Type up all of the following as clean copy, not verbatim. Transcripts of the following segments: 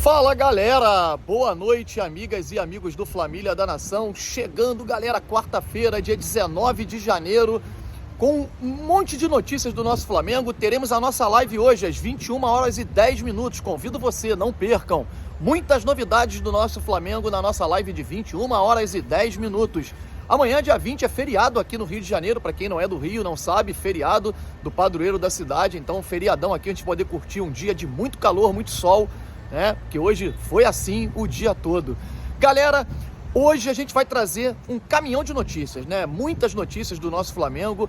Fala galera, boa noite amigas e amigos do Flamília da Nação, chegando galera, quarta-feira, dia 19 de janeiro, com um monte de notícias do nosso Flamengo. Teremos a nossa live hoje às 21 horas e 10 minutos, convido você, não percam, muitas novidades do nosso Flamengo na nossa live de 21 horas e 10 minutos. Amanhã, dia 20, é feriado aqui no Rio de Janeiro, para quem não é do Rio, não sabe, feriado do padroeiro da cidade, então feriadão aqui, a gente poder curtir um dia de muito calor, muito sol, né? Porque hoje foi assim o dia todo. Galera, hoje a gente vai trazer um caminhão de notícias, né? Muitas notícias do nosso Flamengo.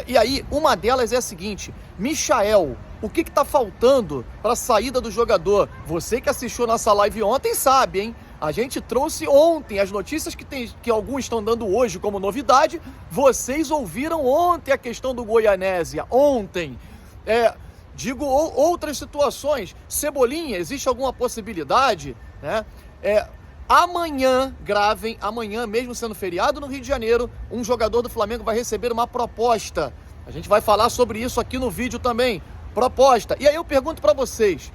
E aí, uma delas é a seguinte: Michael, o que tá faltando para a saída do jogador? Você que assistiu nossa live ontem sabe, hein? A gente trouxe ontem as notícias que alguns estão dando hoje como novidade. Vocês ouviram ontem a questão do Goianésia. Ontem. Digo outras situações. Cebolinha, existe alguma possibilidade, né? Amanhã, gravem, amanhã, mesmo sendo feriado no Rio de Janeiro, um jogador do Flamengo vai receber uma proposta. A gente vai falar sobre isso aqui no vídeo também. Proposta. E aí eu pergunto pra vocês: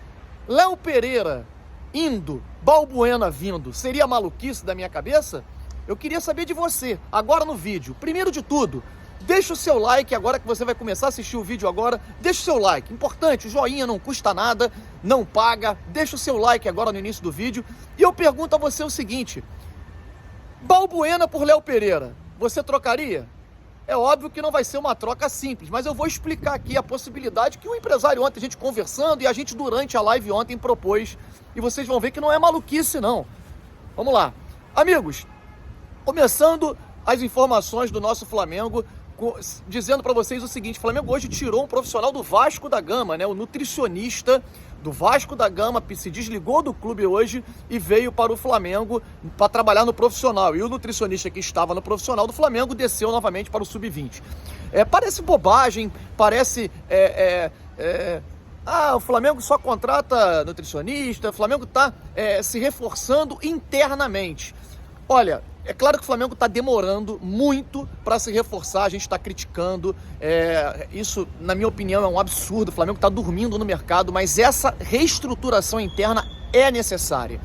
Léo Pereira indo, Balbuena vindo, seria maluquice da minha cabeça? Eu queria saber de você, agora no vídeo. Primeiro de tudo, deixa o seu like agora que você vai começar a assistir o vídeo agora. Deixa o seu like, importante, o joinha não custa nada, não paga. Deixa o seu like agora no início do vídeo. E eu pergunto a você o seguinte: Balbuena por Léo Pereira, você trocaria? É óbvio que não vai ser uma troca simples, mas eu vou explicar aqui a possibilidade que o empresário ontem, a gente conversando e a gente durante a live ontem propôs. E vocês vão ver que não é maluquice não. Vamos lá. Amigos, começando as informações do nosso Flamengo, dizendo para vocês o seguinte: o Flamengo hoje tirou um profissional do Vasco da Gama, né? O nutricionista do Vasco da Gama se desligou do clube hoje e veio para o Flamengo para trabalhar no profissional. E o nutricionista que estava no profissional do Flamengo desceu novamente para o sub-20. Parece bobagem, parece... o Flamengo só contrata nutricionista, o Flamengo está se reforçando internamente. Olha, é claro que o Flamengo está demorando muito para se reforçar, a gente está criticando, isso, na minha opinião, é um absurdo. O Flamengo está dormindo no mercado, mas essa reestruturação interna é necessária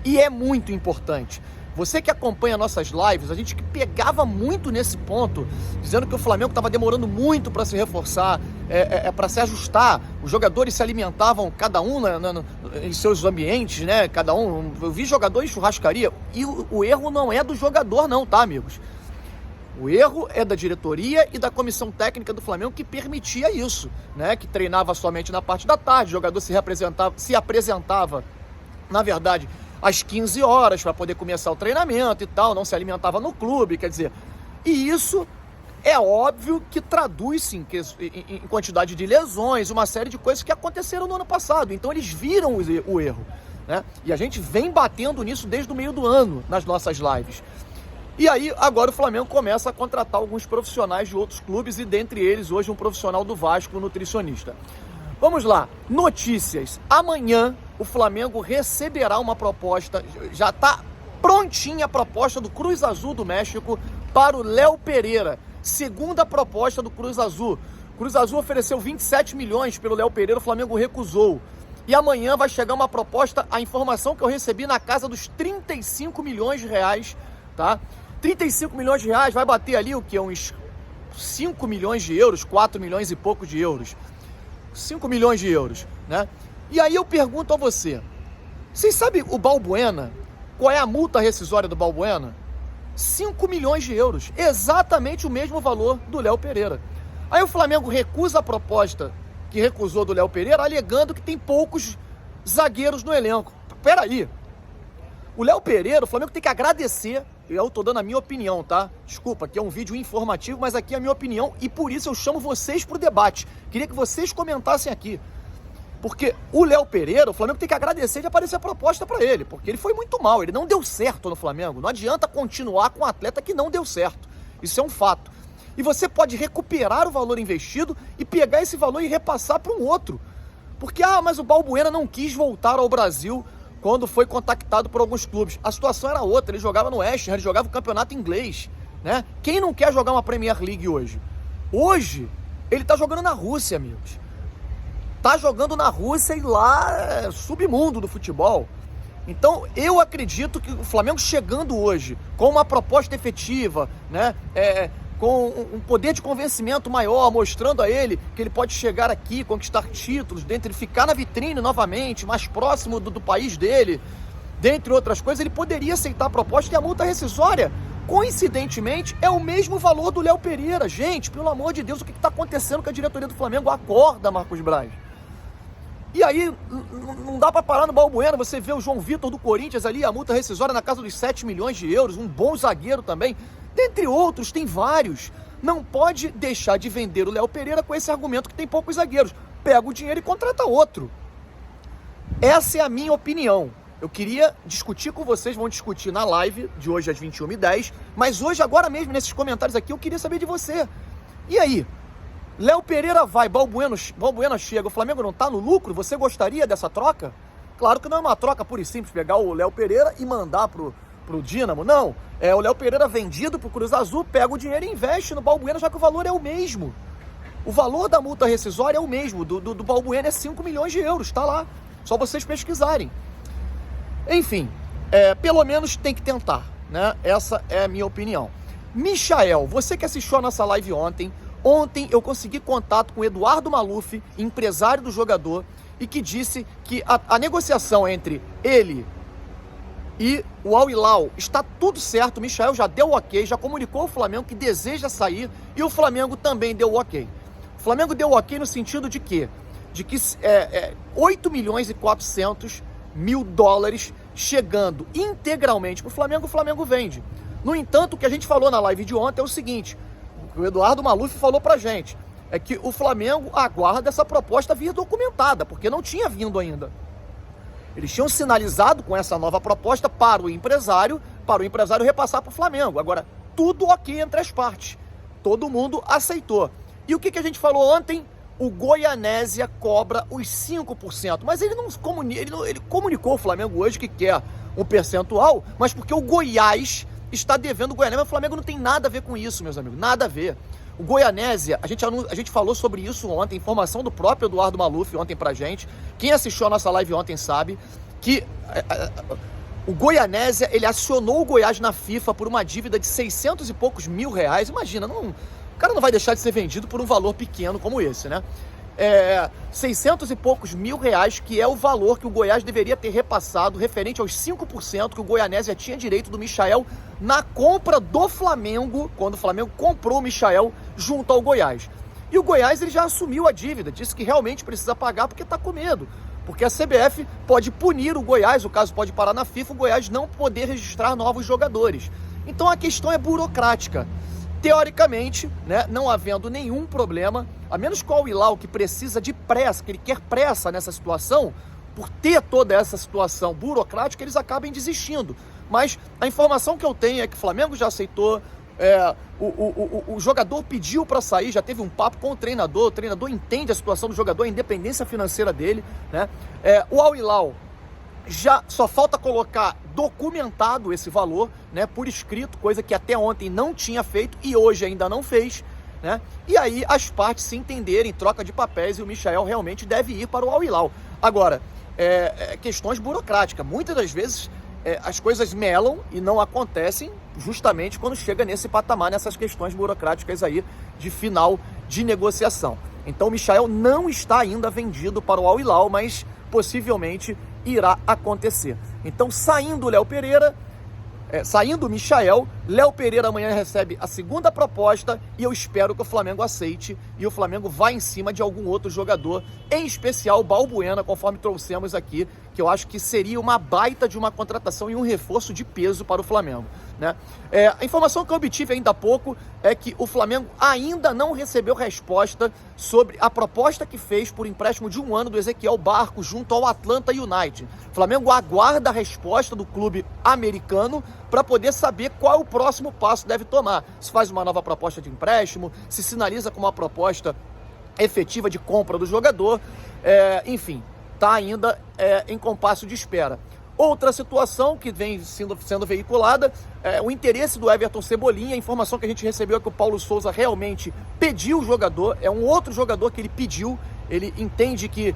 e é muito importante. Você que acompanha nossas lives, a gente que pegava muito nesse ponto, dizendo que o Flamengo estava demorando muito para se reforçar, para se ajustar. Os jogadores se alimentavam, cada um em seus ambientes, né? Cada um. Eu vi jogador em churrascaria, e o erro não é do jogador não, tá, amigos? O erro é da diretoria e da comissão técnica do Flamengo, que permitia isso, né? Que treinava somente na parte da tarde, o jogador se apresentava, na verdade, às 15 horas para poder começar o treinamento e tal, não se alimentava no clube, quer dizer, e isso é óbvio que traduz-se em quantidade de lesões, uma série de coisas que aconteceram no ano passado. Então eles viram o erro, né? E a gente vem batendo nisso desde o meio do ano nas nossas lives. E aí agora o Flamengo começa a contratar alguns profissionais de outros clubes, e dentre eles hoje um profissional do Vasco, um nutricionista. Vamos lá, notícias. Amanhã o Flamengo receberá uma proposta, já está prontinha a proposta do Cruz Azul do México para o Léo Pereira. Segunda proposta do Cruz Azul. O Cruz Azul ofereceu 27 milhões pelo Léo Pereira, o Flamengo recusou. E amanhã vai chegar uma proposta, a informação que eu recebi, na casa dos 35 milhões de reais, tá? 35 milhões de reais vai bater ali o que? Uns 5 milhões de euros, 4 milhões e pouco de euros. 5 milhões de euros, né? E aí eu pergunto a você: vocês sabem o Balbuena? Qual é a multa rescisória do Balbuena? 5 milhões de euros, exatamente o mesmo valor do Léo Pereira. Aí o Flamengo recusa a proposta que recusou do Léo Pereira, alegando que tem poucos zagueiros no elenco. Peraí, o Léo Pereira, o Flamengo tem que agradecer. Eu tô dando a minha opinião, tá? Desculpa, aqui é um vídeo informativo, mas aqui é a minha opinião, e por isso eu chamo vocês pro debate. Queria que vocês comentassem aqui. Porque o Léo Pereira, o Flamengo tem que agradecer de aparecer a proposta para ele, porque ele foi muito mal, ele não deu certo no Flamengo. Não adianta continuar com um atleta que não deu certo. Isso é um fato. E você pode recuperar o valor investido e pegar esse valor e repassar para um outro. Porque, mas o Balbuena não quis voltar ao Brasil quando foi contactado por alguns clubes. A situação era outra, ele jogava no West Ham, ele jogava o campeonato inglês, né? Quem não quer jogar uma Premier League hoje? Hoje, ele tá jogando na Rússia, amigos. tá jogando na Rússia e lá é submundo do futebol. Então, eu acredito que o Flamengo chegando hoje com uma proposta efetiva, né, com um poder de convencimento maior, mostrando a ele que ele pode chegar aqui, conquistar títulos, dentre ele ficar na vitrine novamente, mais próximo do país dele, dentre outras coisas, ele poderia aceitar a proposta. E a multa rescisória, coincidentemente, é o mesmo valor do Léo Pereira. Gente, pelo amor de Deus, o que está acontecendo com a diretoria do Flamengo? Acorda, Marcos Braz. E aí, não dá para parar no Balbuena. Você vê o João Vitor do Corinthians ali, a multa rescisória na casa dos 7 milhões de euros, um bom zagueiro também. Dentre outros, tem vários. Não pode deixar de vender o Léo Pereira com esse argumento que tem poucos zagueiros. Pega o dinheiro e contrata outro. Essa é a minha opinião. Eu queria discutir com vocês, vamos discutir na live de hoje às 21h10, mas hoje, agora mesmo, nesses comentários aqui, eu queria saber de você. E aí? Léo Pereira vai, Balbuena chega, o Flamengo não está no lucro? Você gostaria dessa troca? Claro que não é uma troca pura e simples, pegar o Léo Pereira e mandar pro Dínamo, não. É o Léo Pereira vendido pro Cruz Azul, pega o dinheiro e investe no Balbuena, já que o valor é o mesmo. O valor da multa rescisória é o mesmo, do Balbuena é 5 milhões de euros, tá lá. Só vocês pesquisarem. Enfim, pelo menos tem que tentar, né? Essa é a minha opinião. Michael, você que assistiu a nossa live ontem eu consegui contato com o Eduardo Maluf, empresário do jogador, e que disse que a negociação entre ele e o Al Hilal está tudo certo. O Michael já deu o ok, já comunicou ao Flamengo que deseja sair, e o Flamengo também deu o ok. O Flamengo deu o ok no sentido de que 8 milhões e 400 mil dólares chegando integralmente para o Flamengo vende. No entanto, o que a gente falou na live de ontem é o seguinte: o Eduardo Maluf falou pra gente, é que o Flamengo aguarda essa proposta vir documentada, porque não tinha vindo ainda. Eles tinham sinalizado com essa nova proposta para o empresário repassar para o Flamengo. Agora, tudo ok entre as partes. Todo mundo aceitou. E o que a gente falou ontem? O Goianésia cobra os 5%, mas ele comunicou ao Flamengo hoje que quer um percentual, mas porque o Goiás está devendo o Goianésia. Mas o Flamengo não tem nada a ver com isso, meus amigos, nada a ver. O Goianésia, a gente falou sobre isso ontem, informação do próprio Eduardo Maluf ontem pra gente. Quem assistiu a nossa live ontem sabe que o Goianésia, ele acionou o Goiás na FIFA por uma dívida de 600 e poucos mil reais. Imagina, o cara não vai deixar de ser vendido por um valor pequeno como esse, né? 600 e poucos mil reais, que é o valor que o Goiás deveria ter repassado, referente aos 5% que o Goianésia tinha direito do Michael na compra do Flamengo, quando o Flamengo comprou o Michael junto ao Goiás. E o Goiás, ele já assumiu a dívida, disse que realmente precisa pagar porque está com medo, porque a CBF pode punir o Goiás, o caso pode parar na FIFA, o Goiás não poder registrar novos jogadores. Então a questão é burocrática. Teoricamente, né, não havendo nenhum problema, a menos com o Al Hilal, que precisa de pressa, que ele quer pressa nessa situação, por ter toda essa situação burocrática, eles acabem desistindo. Mas a informação que eu tenho é que o Flamengo já aceitou, o jogador pediu para sair, já teve um papo com o treinador entende a situação do jogador, a independência financeira dele, né? O Al Hilal já só falta colocar documentado esse valor, né, por escrito, coisa que até ontem não tinha feito e hoje ainda não fez, né? E aí as partes se entenderem, troca de papéis, e o Michael realmente deve ir para o Al Hilal. Agora, questões burocráticas, muitas das vezes as coisas melam e não acontecem justamente quando chega nesse patamar, nessas questões burocráticas aí de final de negociação. Então o Michael não está ainda vendido para o Al Hilal, mas possivelmente irá acontecer. Então, saindo o Léo Pereira, saindo o Michael, Léo Pereira amanhã recebe a segunda proposta e eu espero que o Flamengo aceite e o Flamengo vá em cima de algum outro jogador, em especial o Balbuena, conforme trouxemos aqui, que eu acho que seria uma baita de uma contratação e um reforço de peso para o Flamengo, né? A informação que eu obtive ainda há pouco é que o Flamengo ainda não recebeu resposta sobre a proposta que fez por empréstimo de 1 ano do Ezequiel Barco junto ao Atlanta United. O Flamengo aguarda a resposta do clube americano para poder saber qual é o próximo passo que deve tomar. Se faz uma nova proposta de empréstimo, se sinaliza com uma proposta efetiva de compra do jogador, enfim, está ainda em compasso de espera. Outra situação que vem sendo veiculada é o interesse do Everton Cebolinha. A informação que a gente recebeu é que o Paulo Souza realmente pediu o jogador, é um outro jogador que ele pediu ele entende que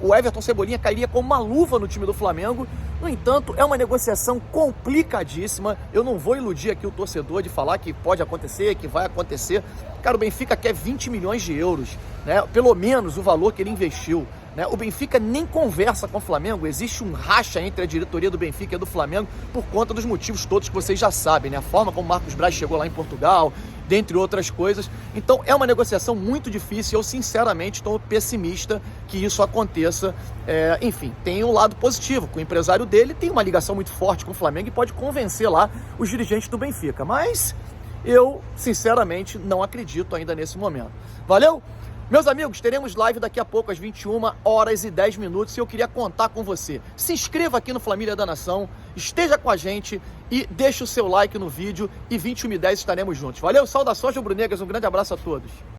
o Everton Cebolinha cairia como uma luva no time do Flamengo. No entanto, é uma negociação complicadíssima. Eu não vou iludir aqui o torcedor de falar que pode acontecer, que vai acontecer. Cara, o Benfica quer 20 milhões de euros, né? Pelo menos o valor que ele investiu. O Benfica nem conversa com o Flamengo, existe um racha entre a diretoria do Benfica e do Flamengo por conta dos motivos todos que vocês já sabem, né? A forma como o Marcos Braz chegou lá em Portugal, dentre outras coisas. Então é uma negociação muito difícil, eu sinceramente estou pessimista que isso aconteça. Enfim, tem um lado positivo, que o empresário dele tem uma ligação muito forte com o Flamengo e pode convencer lá os dirigentes do Benfica, mas eu sinceramente não acredito ainda nesse momento. Valeu? Meus amigos, teremos live daqui a pouco às 21h10 e eu queria contar com você. Se inscreva aqui no Família da Nação, esteja com a gente e deixe o seu like no vídeo e 21h10 estaremos juntos. Valeu, saudações rubro-negras, um grande abraço a todos.